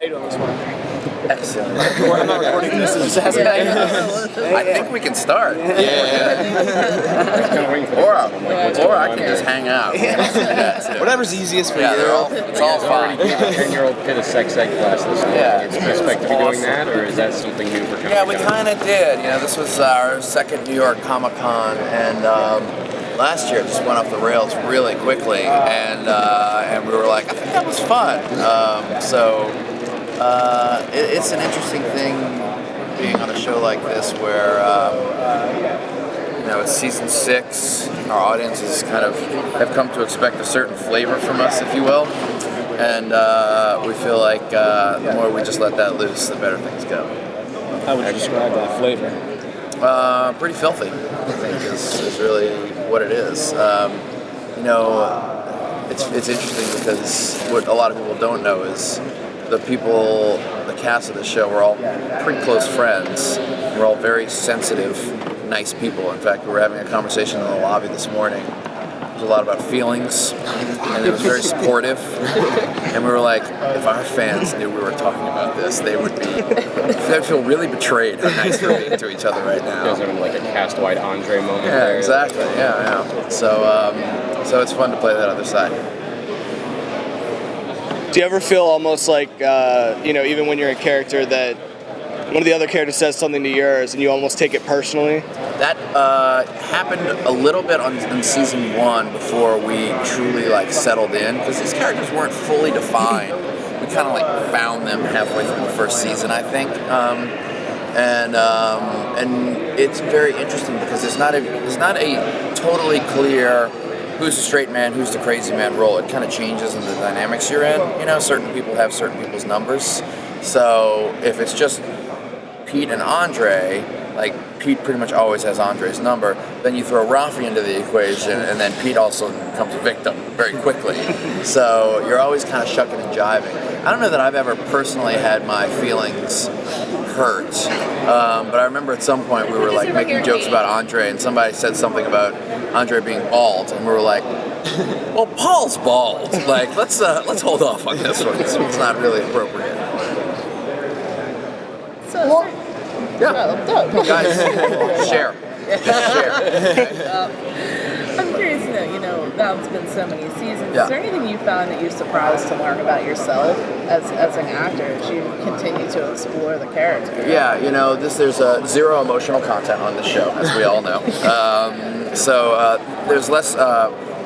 Excellent. I'm not recording this. I'm just asking. I think we can start. Yeah. Or I can just hang out. Whatever's easiest for Yeah, you. it's all fine. Already gave a 10-year-old kid a sex ed class this morning. Yeah. It's expect to be doing that, or is that something new for Comic-Con? Yeah, we kind of did. You know, this was our second New York Comic-Con, and last year it just went off the rails really quickly, and we were like, I think that was fun. It's an interesting thing being on a show like this where, it's season 6. Our audiences kind of have come to expect a certain flavor from us, if you will. And we feel like the more we just let that loose, the better things go. How would you describe that flavor? Pretty filthy, I think, is really what it is. It's interesting because what a lot of people don't know is the cast of the show, we're all pretty close friends. We're all very sensitive, nice people. In fact, we were having a conversation in the lobby this morning. It was a lot about feelings, and it was very supportive. And we were like, if our fans knew we were talking about this, they'd feel really betrayed how nice we're being to each other right now. You guys having like a cast-wide Andre moment Yeah, there. exactly. Yeah. So it's fun to play that other side. Do you ever feel almost like, even when you're a character, that one of the other characters says something to yours and you almost take it personally? That happened a little bit in season 1 before we truly settled in, because these characters weren't fully defined. We kind of found them halfway through the first season, I think. And it's very interesting because it's not a totally clear who's the straight man, who's the crazy man role. It kind of changes in the dynamics you're in. Certain people have certain people's numbers. So if it's just Pete and Andre, Pete pretty much always has Andre's number. Then you throw Rafi into the equation, and then Pete also becomes a victim very quickly. So you're always kind of shucking and jiving. I don't know that I've ever personally had my feelings hurt, but I remember at some point we were making jokes about Andre, and somebody said something about Andre being bald, and we were like, well, Paul's bald. Let's hold off on this one. It's not really appropriate. Guys, share. Just share. I'm curious to know, now it's been so many seasons. Yeah. Is there anything you found that you're surprised to learn about yourself as an actor as you continue to explore the character? Yeah, there's zero emotional content on this show, as we all know. So there's less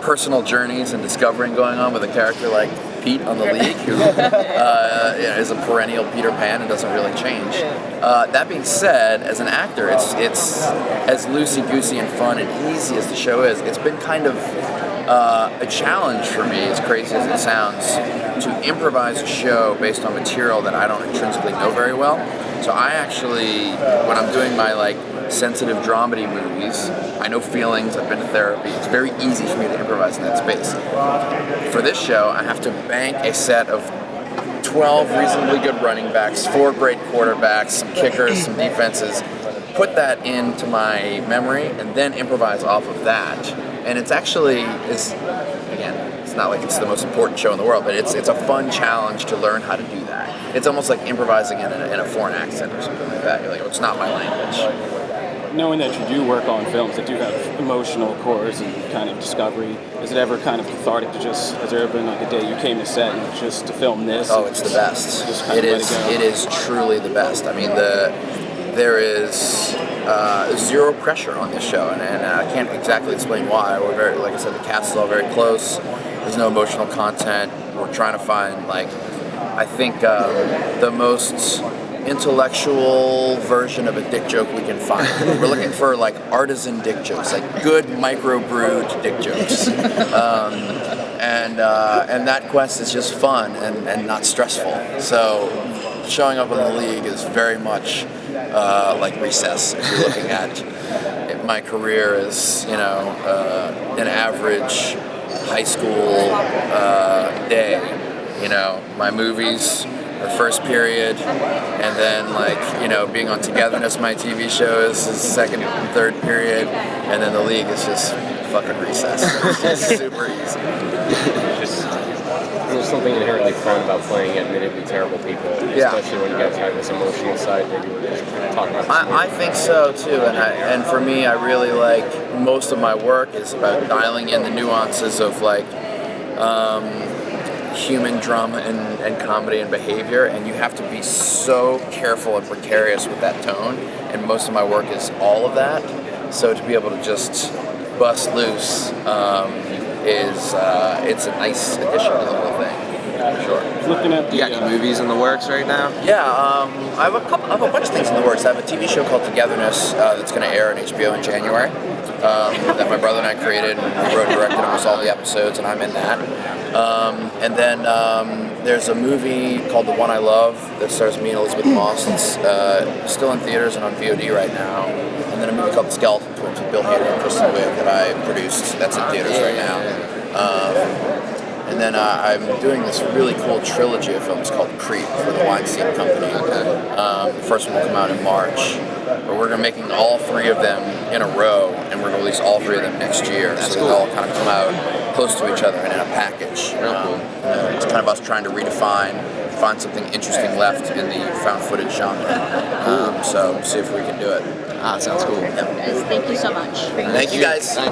personal journeys and discovering going on with a character like Pete on the League, who is a perennial Peter Pan and doesn't really change. That being said, as an actor, it's as loosey-goosey and fun and easy as the show is. It's been kind of a challenge for me, as crazy as it sounds, to improvise a show based on material that I don't intrinsically know very well. So I actually, when I'm doing my sensitive dramedy movies, I know feelings, I've been to therapy, it's very easy for me to improvise in that space. For this show, I have to bank a set of 12 reasonably good running backs, 4 great quarterbacks, some kickers, some defenses, put that into my memory, and then improvise off of that. And it's actually, it's not like it's the most important show in the world, but it's a fun challenge to learn how to do that. It's almost like improvising in a foreign accent or something like that. You're like, oh, it's not my language. Knowing that you do work on films that do have emotional cores and kind of discovery, is it ever kind of cathartic to has there ever been a day you came to set and just to film this? Oh, it's the best. It is truly the best. I mean, there is zero pressure on this show, and I can't exactly explain why. We're very, like I said, the cast is all very close. There's no emotional content. We're trying to find, I think, the most intellectual version of a dick joke we can find. We're looking for artisan dick jokes, good micro-brewed dick jokes. And that quest is just fun and not stressful. So showing up in the League is very much like Recess. If you're looking at my career as an average high school day. My movies are first period, and then being on Togetherness, my TV show, is second and third period, and then the League is just fucking Recess. It's just super easy. There's something inherently fun about playing admittedly terrible people, Yeah. especially when you guys have this emotional side that you were just talking about. I think so too, and for me, I really like most of my work is about dialing in the nuances of like human drama and comedy and behavior, and you have to be so careful and precarious with that tone. And most of my work is all of that. So to be able to just bust loose it's a nice addition to the whole thing. For sure. Looking at the You got any movies in the works right now? Yeah, I have a bunch of things in the works. I have a TV show called Togetherness that's going to air on HBO in January. That my brother and I created. We wrote, directed almost all the episodes, and I'm in that. And then there's a movie called The One I Love that stars me and Elizabeth Moss. It's still in theaters and on VOD right now. And then a movie called The Skeleton Twins with Bill Hader and Kristyn that I produced. That's in theaters right now. And then I'm doing this really cool trilogy of films called Creep for the Weinstein Company. The first one will come out in March. But we're making all three of them in a row, and we're going to release all three of them next year. So they'll all kind of come out close to each other and in a package. It's kind of us trying to find something interesting left in the found footage genre. So see if we can do it. Sounds cool. Guys, thank you so much. Thank you guys.